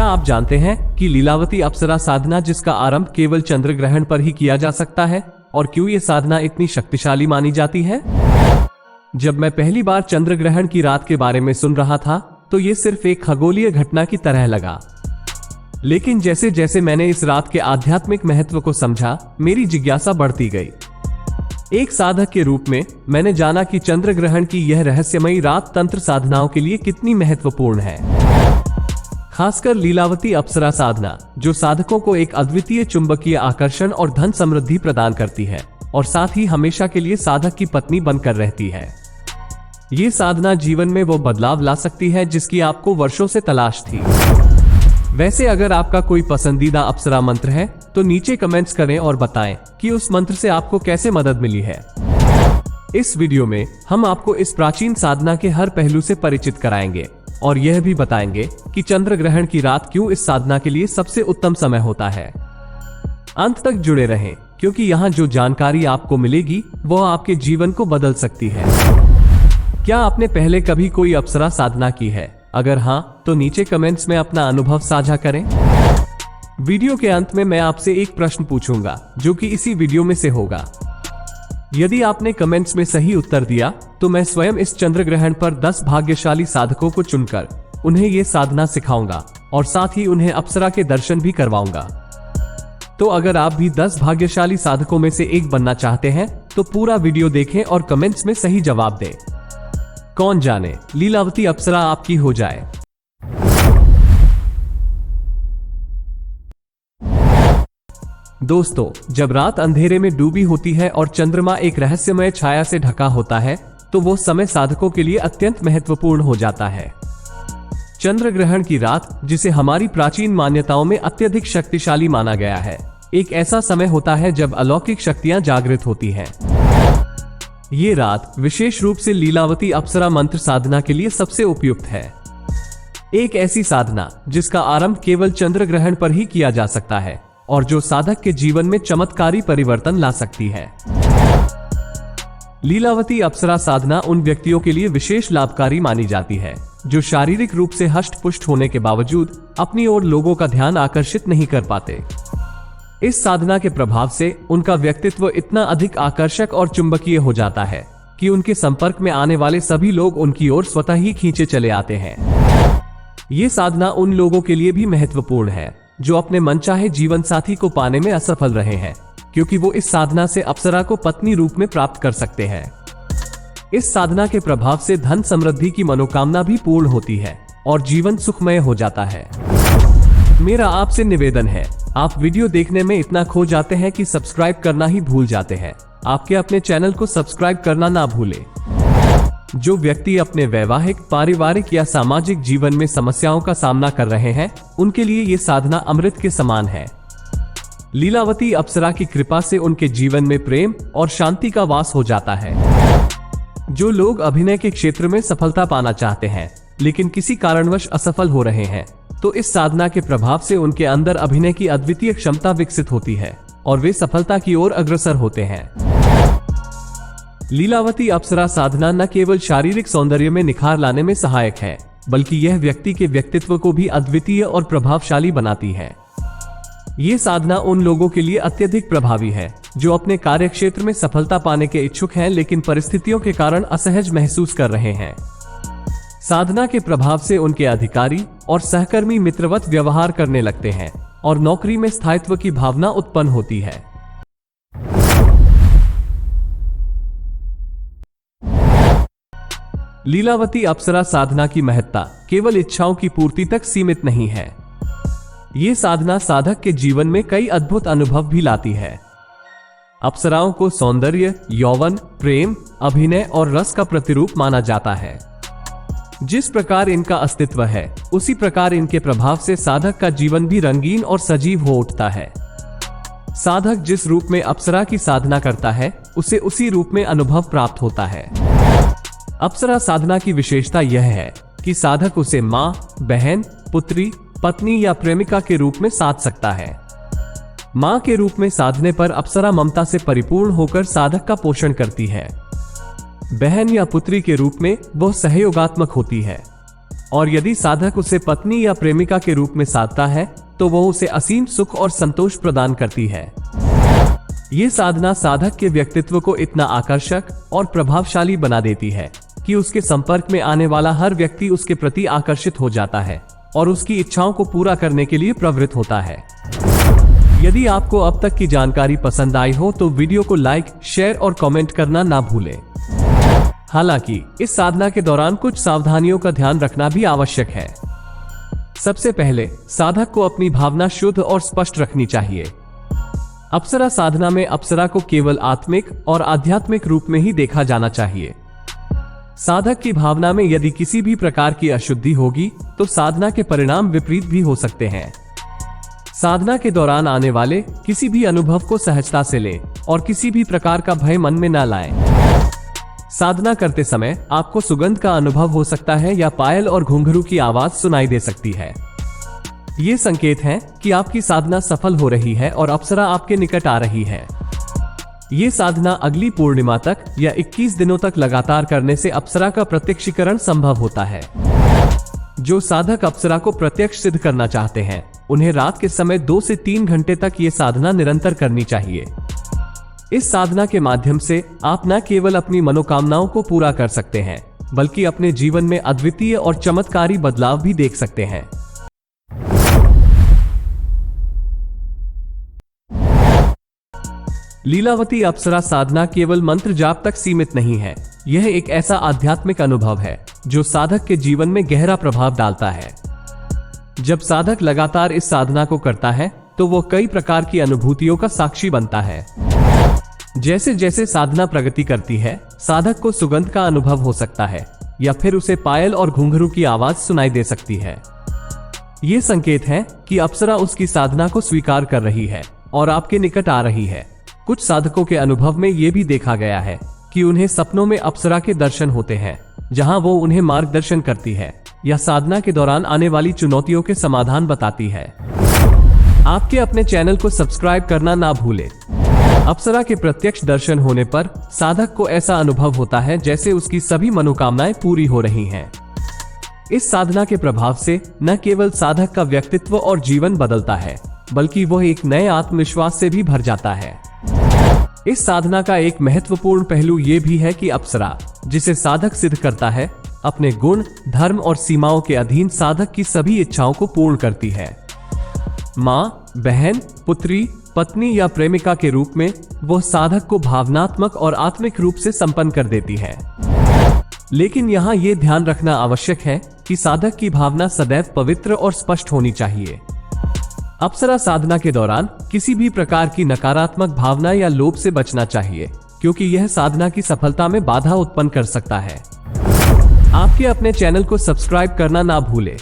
क्या आप जानते हैं कि लीलावती अप्सरा साधना जिसका आरंभ केवल चंद्र ग्रहण पर ही किया जा सकता है और क्यों ये साधना इतनी शक्तिशाली मानी जाती है? जब मैं पहली बार चंद्र ग्रहण की रात के बारे में सुन रहा था तो ये सिर्फ एक खगोलीय घटना की तरह लगा, लेकिन जैसे जैसे मैंने इस रात के आध्यात्मिक महत्व को समझा, मेरी जिज्ञासा बढ़ती गई। एक साधक के रूप में मैंने जाना कि चंद्र ग्रहण की यह रहस्यमयी रात तंत्र साधनाओं के लिए कितनी महत्वपूर्ण है, खासकर लीलावती अप्सरा साधना, जो साधकों को एक अद्वितीय चुंबकीय आकर्षण और धन समृद्धि प्रदान करती है और साथ ही हमेशा के लिए साधक की पत्नी बनकर रहती है। ये साधना जीवन में वो बदलाव ला सकती है जिसकी आपको वर्षों से तलाश थी। वैसे अगर आपका कोई पसंदीदा अप्सरा मंत्र है तो नीचे कमेंट्स करें और बताएं कि उस मंत्र से आपको कैसे मदद मिली है। इस वीडियो में हम आपको इस प्राचीन साधना के हर पहलू से परिचित कराएंगे और यह भी बताएंगे कि चंद्र ग्रहण की रात क्यों इस साधना के लिए सबसे उत्तम समय होता है। अंत तक जुड़े रहें, क्योंकि यहाँ जो जानकारी आपको मिलेगी वह आपके जीवन को बदल सकती है। क्या आपने पहले कभी कोई अप्सरा साधना की है? अगर हाँ, तो नीचे कमेंट्स में अपना अनुभव साझा करें। वीडियो के अंत में मैं आपसे एक प्रश्न पूछूंगा जो कि इसी वीडियो में से होगा। यदि आपने कमेंट्स में सही उत्तर दिया तो मैं स्वयं इस चंद्र ग्रहण पर 10 भाग्यशाली साधकों को चुनकर उन्हें ये साधना सिखाऊंगा और साथ ही उन्हें अप्सरा के दर्शन भी करवाऊंगा। तो अगर आप भी 10 भाग्यशाली साधकों में से एक बनना चाहते हैं तो पूरा वीडियो देखें और कमेंट्स में सही जवाब दें। कौन जाने लीलावती अप्सरा आपकी हो जाए। दोस्तों, जब रात अंधेरे में डूबी होती है और चंद्रमा एक रहस्यमय छाया से ढका होता है तो वो समय साधकों के लिए अत्यंत महत्वपूर्ण हो जाता है। चंद्र ग्रहण की रात, जिसे हमारी प्राचीन मान्यताओं में अत्यधिक शक्तिशाली माना गया है, एक ऐसा समय होता है जब अलौकिक शक्तियां जागृत होती हैं। ये रात विशेष रूप से लीलावती अप्सरा मंत्र साधना के लिए सबसे उपयुक्त है। एक ऐसी साधना जिसका आरंभ केवल चंद्र ग्रहण पर ही किया जा सकता है और जो साधक के जीवन में चमत्कारी परिवर्तन ला सकती है। लीलावती अप्सरा साधना उन व्यक्तियों के लिए विशेष लाभकारी मानी जाती है जो शारीरिक रूप से हष्ट-पुष्ट होने के बावजूद अपनी ओर लोगों का ध्यान आकर्षित नहीं कर पाते। इस साधना के प्रभाव से उनका व्यक्तित्व इतना अधिक आकर्षक और चुंबकीय हो जाता है कि उनके संपर्क में आने वाले सभी लोग उनकी ओर स्वतः ही खींचे चले आते हैं। ये साधना उन लोगों के लिए भी महत्वपूर्ण है जो अपने मनचाहे जीवन साथी को पाने में असफल रहे हैं, क्योंकि वो इस साधना से अप्सरा को पत्नी रूप में प्राप्त कर सकते हैं। इस साधना के प्रभाव से धन समृद्धि की मनोकामना भी पूर्ण होती है और जीवन सुखमय हो जाता है। मेरा आपसे निवेदन है, आप वीडियो देखने में इतना खो जाते हैं कि सब्सक्राइब करना ही भूल जाते हैं। आपके अपने चैनल को सब्सक्राइब करना ना भूलें। जो व्यक्ति अपने वैवाहिक, पारिवारिक या सामाजिक जीवन में समस्याओं का सामना कर रहे हैं, उनके लिए ये साधना अमृत के समान है। लीलावती अप्सरा की कृपा से उनके जीवन में प्रेम और शांति का वास हो जाता है। जो लोग अभिनय के क्षेत्र में सफलता पाना चाहते हैं लेकिन किसी कारणवश असफल हो रहे हैं, तो इस साधना के प्रभाव से उनके अंदर अभिनय की अद्वितीय क्षमता विकसित होती है और वे सफलता की ओर अग्रसर होते हैं। लीलावती अप्सरा साधना न केवल शारीरिक सौंदर्य में निखार लाने में सहायक है, बल्कि यह व्यक्ति के व्यक्तित्व को भी अद्वितीय और प्रभावशाली बनाती है। ये साधना उन लोगों के लिए अत्यधिक प्रभावी है जो अपने कार्यक्षेत्र में सफलता पाने के इच्छुक हैं लेकिन परिस्थितियों के कारण असहज महसूस कर रहे हैं। साधना के प्रभाव से उनके अधिकारी और सहकर्मी मित्रवत व्यवहार करने लगते हैं और नौकरी में स्थायित्व की भावना उत्पन्न होती है। लीलावती अप्सरा साधना की महत्ता केवल इच्छाओं की पूर्ति तक सीमित नहीं है। ये साधना साधक के जीवन में कई अद्भुत अनुभव भी लाती है। अप्सराओं को सौंदर्य, यौवन, प्रेम, अभिनय और रस का प्रतिरूप माना जाता है। जिस प्रकार इनका अस्तित्व है, उसी प्रकार इनके प्रभाव से साधक का जीवन भी रंगीन और सजीव हो उठता है। साधक जिस रूप में अप्सरा की साधना करता है, उसे उसी रूप में अनुभव प्राप्त होता है। अप्सरा साधना की विशेषता यह है कि साधक उसे माँ, बहन, पुत्री, पत्नी या प्रेमिका के रूप में साध सकता है। माँ के रूप में साधने पर अप्सरा ममता से परिपूर्ण होकर साधक का पोषण करती है। बहन या पुत्री के रूप में वह सहयोगात्मक होती है। और यदि साधक उसे पत्नी या प्रेमिका के रूप में साधता है तो वह उसे असीम सुख और संतोष प्रदान करती है। ये साधना साधक के व्यक्तित्व को इतना आकर्षक और प्रभावशाली बना देती है कि उसके संपर्क में आने वाला हर व्यक्ति उसके प्रति आकर्षित हो जाता है और उसकी इच्छाओं को पूरा करने के लिए प्रवृत्त होता है। यदि आपको अब तक की जानकारी पसंद आई हो तो वीडियो को लाइक, शेयर और कमेंट करना ना भूलें। हालांकि इस साधना के दौरान कुछ सावधानियों का ध्यान रखना भी आवश्यक है। सबसे पहले साधक को अपनी भावना शुद्ध और स्पष्ट रखनी चाहिए। अप्सरा साधना में अप्सरा को केवल आत्मिक और आध्यात्मिक रूप में ही देखा जाना चाहिए। साधक की भावना में यदि किसी भी प्रकार की अशुद्धि होगी तो साधना के परिणाम विपरीत भी हो सकते हैं। साधना के दौरान आने वाले किसी भी अनुभव को सहजता से लें और किसी भी प्रकार का भय मन में न लाएं। साधना करते समय आपको सुगंध का अनुभव हो सकता है या पायल और घुंघरू की आवाज सुनाई दे सकती है। ये संकेत हैं कि आपकी साधना सफल हो रही है और अप्सरा आपके निकट आ रही है। ये साधना अगली पूर्णिमा तक या 21 दिनों तक लगातार करने से अप्सरा का प्रत्यक्षीकरण संभव होता है। जो साधक अप्सरा को प्रत्यक्ष सिद्ध करना चाहते हैं उन्हें रात के समय 2 से 3 घंटे तक ये साधना निरंतर करनी चाहिए। इस साधना के माध्यम से आप न केवल अपनी मनोकामनाओं को पूरा कर सकते हैं बल्कि अपने जीवन में अद्वितीय और चमत्कारी बदलाव भी देख सकते हैं। लीलावती अप्सरा साधना केवल मंत्र जाप तक सीमित नहीं है। यह एक ऐसा आध्यात्मिक अनुभव है जो साधक के जीवन में गहरा प्रभाव डालता है। जब साधक लगातार इस साधना को करता है तो वो कई प्रकार की अनुभूतियों का साक्षी बनता है। जैसे जैसे साधना प्रगति करती है साधक को सुगंध का अनुभव हो सकता है या फिर उसे पायल और घुंघरू की आवाज सुनाई दे सकती है। ये संकेत है कि अप्सरा उसकी साधना को स्वीकार कर रही है और आपके निकट आ रही है। कुछ साधकों के अनुभव में ये भी देखा गया है कि उन्हें सपनों में अप्सरा के दर्शन होते हैं जहां वो उन्हें मार्गदर्शन करती है या साधना के दौरान आने वाली चुनौतियों के समाधान बताती है। आपके अपने चैनल को सब्सक्राइब करना ना भूलें। अप्सरा के प्रत्यक्ष दर्शन होने पर साधक को ऐसा अनुभव होता है जैसे उसकी सभी मनोकामनाएं पूरी हो रही हैं। इस साधना के प्रभाव से न केवल साधक का व्यक्तित्व और जीवन बदलता है बल्कि वह एक नए आत्मविश्वास से भी भर जाता है। इस साधना का एक महत्वपूर्ण पहलू ये भी है कि अप्सरा जिसे साधक सिद्ध करता है अपने गुण, धर्म और सीमाओं के अधीन साधक की सभी इच्छाओं को पूर्ण करती है। माँ, बहन, पुत्री, पत्नी या प्रेमिका के रूप में वह साधक को भावनात्मक और आत्मिक रूप से संपन्न कर देती है। लेकिन यहाँ ये ध्यान रखना आवश्यक है कि साधक की भावना सदैव पवित्र और स्पष्ट होनी चाहिए। अप्सरा साधना के दौरान किसी भी प्रकार की नकारात्मक भावना या लोभ से बचना चाहिए क्योंकि यह साधना की सफलता में बाधा उत्पन्न कर सकता है। आपके अपने चैनल को सब्सक्राइब करना ना भूलें।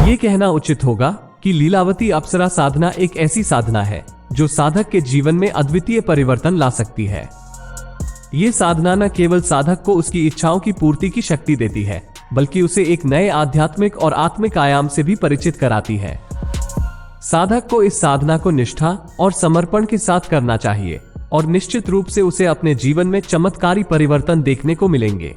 ये कहना उचित होगा कि लीलावती अप्सरा साधना एक ऐसी साधना है जो साधक के जीवन में अद्वितीय परिवर्तन ला सकती है। ये साधना न केवल साधक को उसकी इच्छाओं की पूर्ति की शक्ति देती है बल्कि उसे एक नए आध्यात्मिक और आत्मिक आयाम से भी परिचित कराती है। साधक को इस साधना को निष्ठा और समर्पण के साथ करना चाहिए और निश्चित रूप से उसे अपने जीवन में चमत्कारी परिवर्तन देखने को मिलेंगे।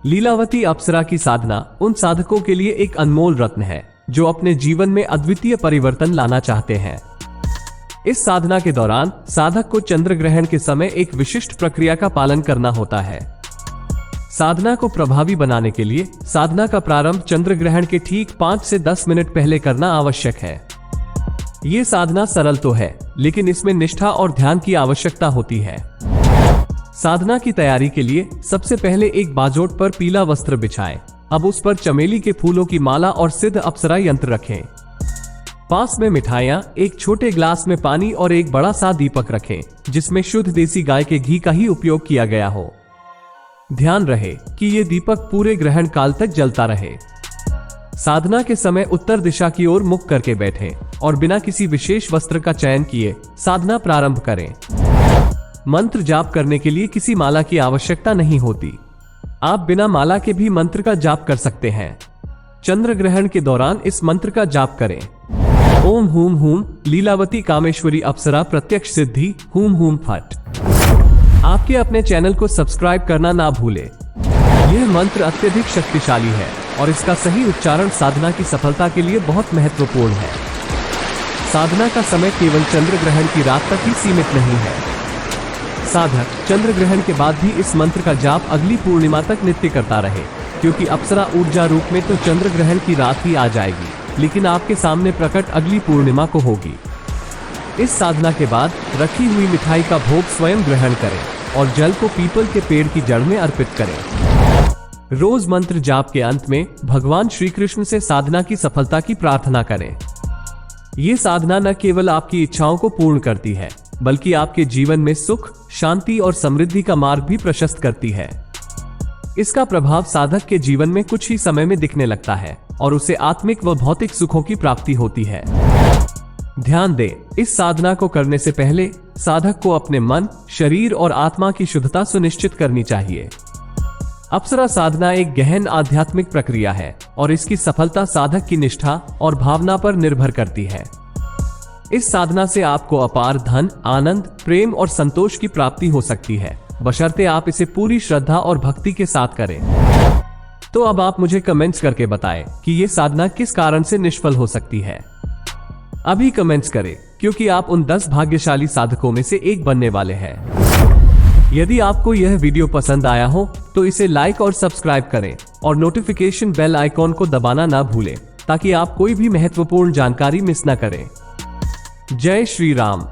लीलावती अप्सरा की साधना उन साधकों के लिए एक अनमोल रत्न है जो अपने जीवन में अद्वितीय परिवर्तन लाना चाहते हैं। इस साधना के दौरान साधक को चंद्र ग्रहण के समय एक विशिष्ट प्रक्रिया का पालन करना होता है। साधना को प्रभावी बनाने के लिए साधना का प्रारंभ चंद्र ग्रहण के ठीक 5 से 10 मिनट पहले करना आवश्यक है। ये साधना सरल तो है लेकिन इसमें निष्ठा और ध्यान की आवश्यकता होती है। साधना की तैयारी के लिए सबसे पहले एक बाजोट पर पीला वस्त्र बिछाएं। अब उस पर चमेली के फूलों की माला और सिद्ध अप्सरा यंत्र रखें। पास में मिठाइयाँ, एक छोटे ग्लास में पानी और एक बड़ा सा दीपक रखें जिसमें शुद्ध देसी गाय के घी का ही उपयोग किया गया हो। ध्यान रहे कि ये दीपक पूरे ग्रहण काल तक जलता रहे। साधना के समय उत्तर दिशा की ओर मुख करके बैठें और बिना किसी विशेष वस्त्र का चयन किए साधना प्रारंभ करें। मंत्र जाप करने के लिए किसी माला की आवश्यकता नहीं होती। आप बिना माला के भी मंत्र का जाप कर सकते हैं। चंद्र ग्रहण के दौरान इस मंत्र का जाप करें। ओम हूम हूम लीलावती कामेश्वरी अप्सरा प्रत्यक्ष सिद्धि हूम हूम फट। आपके अपने चैनल को सब्सक्राइब करना ना भूले। यह मंत्र अत्यधिक शक्तिशाली है और इसका सही उच्चारण साधना की सफलता के लिए बहुत महत्वपूर्ण है। साधना का समय केवल चंद्र ग्रहण की रात तक ही सीमित नहीं है। साधक चंद्र ग्रहण के बाद भी इस मंत्र का जाप अगली पूर्णिमा तक नित्य करता रहे, क्योंकि अप्सरा ऊर्जा रूप में तो चंद्र ग्रहण की रात ही आ जाएगी, लेकिन आपके सामने प्रकट अगली पूर्णिमा को होगी। इस साधना के बाद रखी हुई मिठाई का भोग स्वयं ग्रहण करें और जल को पीपल के पेड़ की जड़ में अर्पित करें। रोज मंत्र जाप के अंत में भगवान श्री कृष्ण से साधना की सफलता की प्रार्थना करें। ये साधना न केवल आपकी इच्छाओं को पूर्ण करती है, बल्कि आपके जीवन में सुख, शांति और समृद्धि का मार्ग भी प्रशस्त करती है। इसका प्रभाव साधक के जीवन में कुछ ही समय में दिखने लगता है और उसे आत्मिक व भौतिक सुखों की प्राप्ति होती है। ध्यान दें, इस साधना को करने से पहले साधक को अपने मन, शरीर और आत्मा की शुद्धता सुनिश्चित करनी चाहिए। अप्सरा साधना एक गहन आध्यात्मिक प्रक्रिया है और इसकी सफलता साधक की निष्ठा और भावना पर निर्भर करती है। इस साधना से आपको अपार धन, आनंद, प्रेम और संतोष की प्राप्ति हो सकती है, बशर्ते आप इसे पूरी श्रद्धा और भक्ति के साथ करें। तो अब आप मुझे कमेंट्स करके बताएं कि ये साधना किस कारण से निष्फल हो सकती है। अभी कमेंट्स करें, क्योंकि आप उन 10 भाग्यशाली साधकों में से एक बनने वाले हैं। यदि आपको यह वीडियो पसंद आया हो तो इसे लाइक और सब्सक्राइब करें और नोटिफिकेशन बेल आइकॉन को दबाना ना भूलें, ताकि आप कोई भी महत्वपूर्ण जानकारी मिस न करें। जय श्री राम।